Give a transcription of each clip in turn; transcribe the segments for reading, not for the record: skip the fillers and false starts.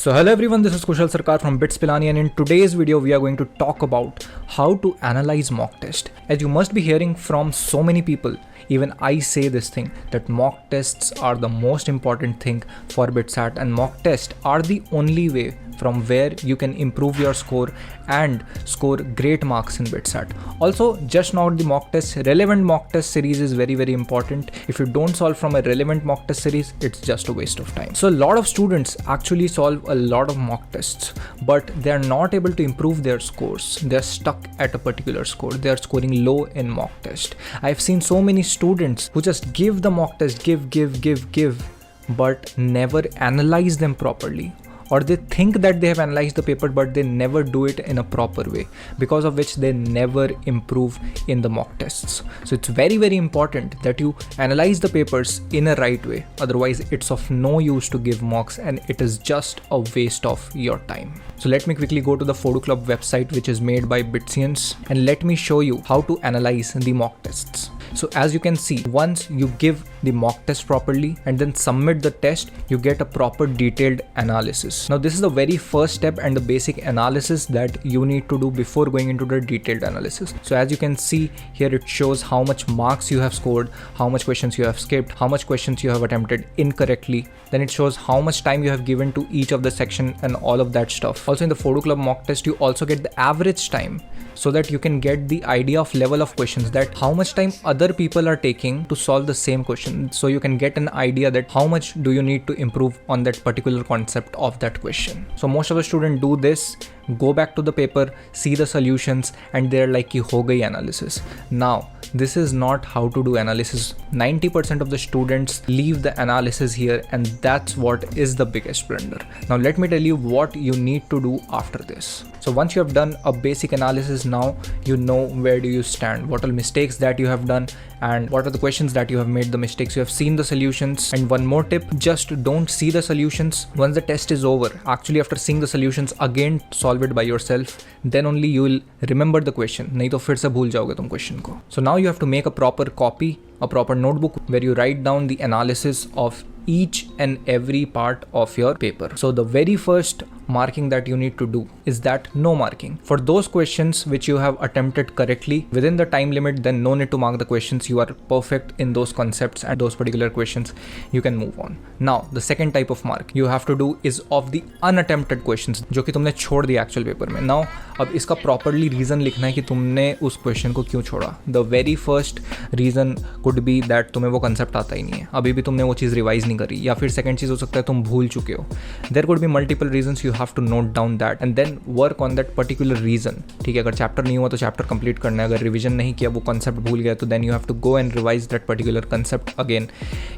So hello everyone, this is Kushal Sarkar from Bits Pilani, and in today's video we are going to talk about how to analyze mock test. As you must be hearing from so many people, even I say this thing, that mock tests are the most important thing for BitSat, and mock tests are the only way from where you can improve your score and score great marks in BitSat. Also, just not the mock test, relevant mock test series is very important. If you don't solve from a relevant mock test series, it's just a waste of time. So a lot of students actually solve a lot of mock tests, but they are not able to improve their scores. They're stuck at a particular score. They are scoring low in mock test. I've seen so many students who just give the mock test, give, but never analyze them properly. Or they think that they have analyzed the paper, but they never do it in a proper way, because of which they never improve in the mock tests. So it's very important that you analyze the papers in a right way. Otherwise, it's of no use to give mocks and it is just a waste of your time. So let me quickly go to the Photo Club website, which is made by Bitsians, and let me show you how to analyze the mock tests. So as you can see, once you give the mock test properly and then submit the test, you get a proper detailed analysis. Now this is the very first step and the basic analysis that you need to do before going into the detailed analysis. So as you can see here, it shows how much marks you have scored, how much questions you have skipped, how much questions you have attempted incorrectly. Then it shows how much time you have given to each of the section and all of that stuff. Also in the Photo Club mock test, you also get the average time, so that you can get the idea of level of questions, that how much time other people are taking to solve the same question. So you can get an idea that how much do you need to improve on that particular concept of that question. So most of the students do this, go back to the paper, see the solutions, and they're like, ki ho gayi analysis. Now, this is not how to do analysis. 90% of the students leave the analysis here, and that's what is the biggest blunder. Now let me tell you what you need to do after this. So once you have done a basic analysis, now you know where do you stand, what are mistakes that you have done, and what are the questions that you have made the mistakes. You have seen the solutions. And one more tip, just don't see the solutions once the test is over. Actually, after seeing the solutions, again solve it by yourself, then only you will remember the question. नहीं तो फिर से भूल जाओगे तुम question को. So now you have to make a proper copy, a proper notebook where you write down the analysis of each and every part of your paper. So the very first marking that you need to do is that no marking. For those questions which you have attempted correctly within the time limit, then no need to mark the questions. You are perfect in those concepts and those particular questions. You can move on. Now the second type of mark you have to do is of the unattempted questions, जो कि तुमने छोड़ दिया actual paper में. Now अब इसका properly reason लिखना है कि तुमने उस question को क्यों छोड़ा. The very first reason could be that तुम्हें वो concept आता ही नहीं है, अभी भी तुमने वो चीज़ revise नहीं करी, या फिर second चीज़ हो सकता है तुम भूल चुके हो. There could be multiple reasons. You have to note down that and then work on that particular reason. ठीक है, अगर chapter नहीं हुआ तो chapter complete करना है. अगर revision नहीं किया, वो concept भूल गया, तो then you have to go and revise that particular concept again.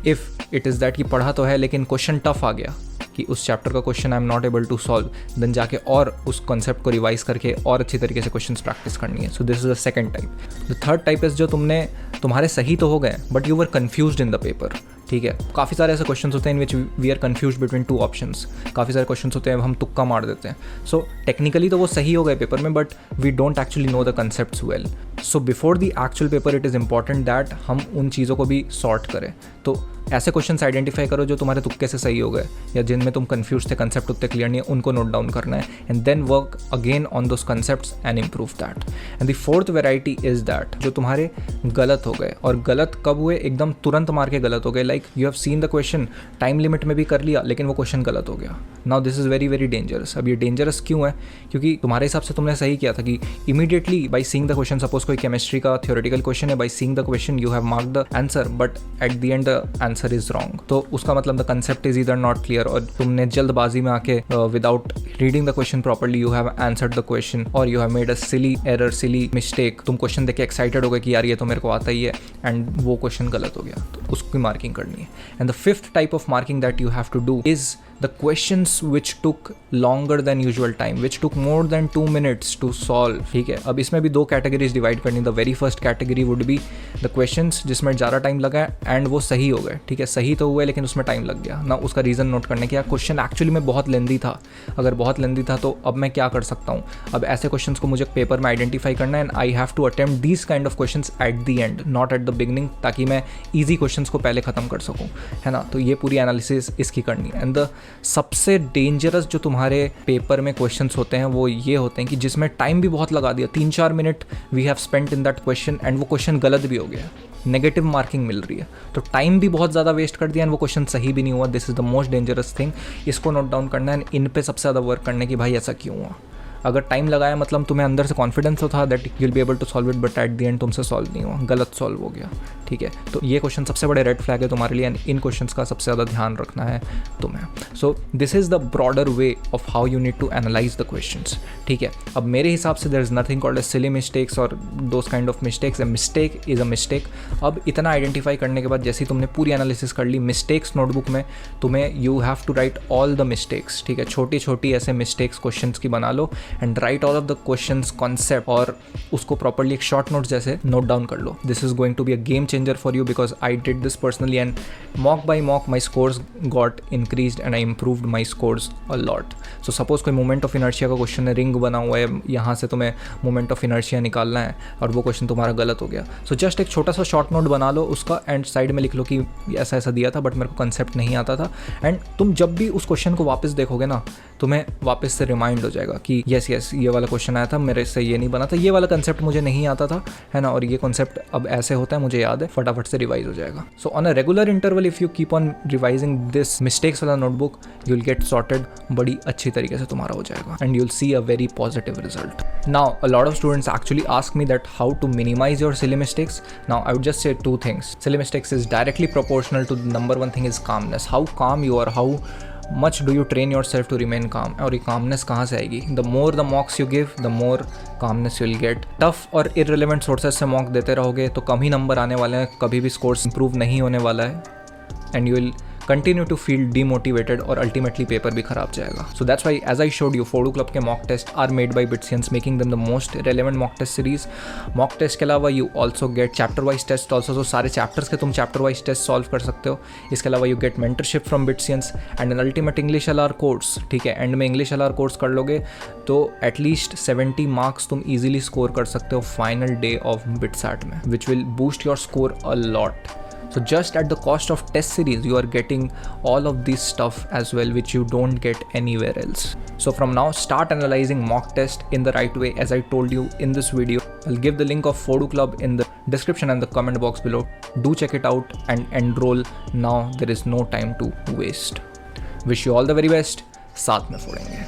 If it is that कि पढ़ा तो है लेकिन question tough आ गया, कि उस चैप्टर का question I am not able to solve, then जाके और उस कॉन्सेप्ट को रिवाइज करके और अच्छी तरीके से क्वेश्चंस प्रैक्टिस करनी है. So this is the second type. The third type is जो तुम्हारे सही तो हो गए but you were confused in the paper. ठीक है, काफ़ी सारे ऐसे क्वेश्चंस होते हैं in which we are confuse between two options. काफ़ी सारे क्वेश्चंस होते हैं हम तुक्का मार देते हैं. सो टेक्निकली तो वो सही हो गए पेपर में, but we don't actually know the concepts well. So before the actual paper it is important that हम उन चीज़ों को भी सॉर्ट करें. तो ऐसे क्वेश्चंस आइडेंटिफाई करो जो तुम्हारे तुक्के से सही हो गए या जिनमें तुम कंफ्यूज थे, कंसेप्ट उतने क्लियर नहीं है, उनको नोट डाउन करना है and then work again on those concepts and improve that. And the fourth variety is that जो तुम्हारे गलत हो गए. और गलत कब हुए? एकदम तुरंत मार के गलत हो गए. Like you have seen the question, time limit में भी कर लिया लेकिन वो क्वेश्चन गलत हो गया. Now this is very dangerous. अब ये डेंजरस क्यों है? क्योंकि तुम्हारे हिसाब से तुमने सही किया था कि immediately by seeing the question, suppose कोई केमिस्ट्री का थ्योरेटिकल क्वेश्चन है, by seeing the question you have marked the answer, but at the end the answer is wrong. तो उसका मतलब the concept is either not clear, और तुमने जल्दबाजी में आके without reading the question properly you have answered the question, और you have made a silly error, silly mistake. तुम क्वेश्चन देख के एक्साइटेड हो गए कि यार ये तो मेरे को आता ही है, एंड वो क्वेश्चन गलत हो गया, तो उसकी मार्किंग करनी है. And the fifth type of marking that you have to do is the questions which took longer than usual time, which took more than 2 minutes to solve. ठीक है, अब इसमें भी दो कैटेगरीज डिवाइड करनी. The very first category would be the questions जिसमें ज़्यादा time लगा एंड वो सही हो गए. ठीक है, सही तो हुए लेकिन उसमें टाइम लग गया ना. उसका रीज़न नोट करने के, क्वेश्चन एक्चुअली में बहुत लेंदी था. अगर बहुत लेंदी था तो अब मैं क्या कर सकता हूँ? अब ऐसे क्वेश्चंस को मुझे पेपर में आइडेंटिफाई करना है and I have to attempt these kind of questions at the end, not at the beginning, ताकि मैं ईजी क्वेश्चंस को पहले ख़त्म कर सकूँ, है ना. तो ये पूरी एनालिसिस इसकी करनी है. एंड द सबसे डेंजरस जो तुम्हारे पेपर में क्वेश्चंस होते हैं वो ये होते हैं कि जिसमें टाइम भी बहुत लगा दिया, 3-4 minute we have spent in that question and वो क्वेश्चन गलत भी हो गया, नेगेटिव मार्किंग मिल रही है, तो टाइम भी बहुत ज़्यादा वेस्ट कर दिया एंड वो क्वेश्चन सही भी नहीं हुआ। This is the most dangerous thing. इसको नोट डाउन करना है, इन पे सबसे ज़्यादा वर्क करने की भाई ऐसा क्यों हुआ। अगर टाइम लगाया मतलब तुम्हें अंदर से कॉन्फिडेंस था that you will be able to solve it, but at the end तुमसे सॉल्व नहीं हुआ, गलत सॉल्व हो गया, ठीक है। तो ये क्वेश्चन सबसे बड़े रेड फ्लैग है तुम्हारे लिए एंड इन क्वेश्चंस का सबसे ज़्यादा ध्यान रखना है तुम्हें। So this is the broader way of how you need to analyse the questions, ठीक है। अब मेरे हिसाब से there is nothing called as silly mistakes और those kind of mistakes. A mistake is a mistake. अब इतना आइडेंटिफाई करने के बाद जैसे तुमने पूरी एनालिसिस कर ली, मिस्टेक्स नोटबुक में तुम्हें you have to write all the mistakes, ठीक है। छोटी छोटी ऐसे मिस्टेक्स क्वेश्चंस की बना लो and write all of the questions concept और उसको प्रॉपर्ली एक शॉर्ट नोट जैसे नोट डाउन कर लो। This is going to be a game changer for you because I did this personally and mock by mock my scores got increased and I improved my scores a lot. So suppose कोई moment of inertia का question है, ring बना हुआ है, यहाँ से तुम्हें moment of inertia निकालना है और वो क्वेश्चन तुम्हारा गलत हो गया। सो जस्ट एक छोटा सा शॉर्ट नोट बना लो उसका एंड साइड में लिख लो कि ऐसा ऐसा दिया था बट मेरे को कंसेप्ट नहीं आता था, एंड तुम जब भी उस क्वेश्चन को वापस देखोगे ना तुम्हें वापस से रिमाइंड हो जाएगा कि यस ये वाला क्वेश्चन आया था, मेरे से ये नहीं बना था, ये वाला कंसेप्ट मुझे नहीं आता था, है ना, और ये कॉन्सेप्ट अब ऐसे होता है मुझे याद है, फटाफट से रिवाइज हो जाएगा। So on a regular interval if you keep on revising this mistakes वाला notebook you will get sorted, बड़ी अच्छी तरीके से तुम्हारा हो जाएगा and you will see a very positive result. Now a lot of students actually ask me that how to minimise your silly mistakes. Now I would just say two things. Silly mistakes is directly proportional to number one thing is calmness. How calm you are, how much do you train yourself to remain calm. और ये calmness कहाँ से आएगी? The more the mocks you give the more calmness you will get. Tough और irrelevant sources से mock देते रहोगे तो कम ही नंबर आने वाले हैं, कभी भी स्कोर्स इंप्रूव नहीं होने वाला है and you will continue to feel demotivated और ultimately पेपर भी खराब जाएगा। So that's why as I showed you Phodu club के mock test are made by Bitsians making them the most relevant mock test series। mock test के अलावा you also get chapter wise test also, so सारे chapters के तुम chapter wise test solve कर सकते हो। इसके अलावा you get mentorship from Bitsians and an ultimate English LR course, ठीक है। एंड में English LR course कर लोगे तो at least 70 marks तुम easily score कर सकते हो final day of BITSAT में, which will boost your score a lot। So just at the cost of test series, you are getting all of this stuff as well, which you don't get anywhere else. So from now, start analyzing mock test in the right way, as I told you in this video. I'll give the link of Fodu Club in the description and the comment box below. Do check it out and enroll now. There is no time to waste. Wish you all the very best. साथ में फोड़ेंगे।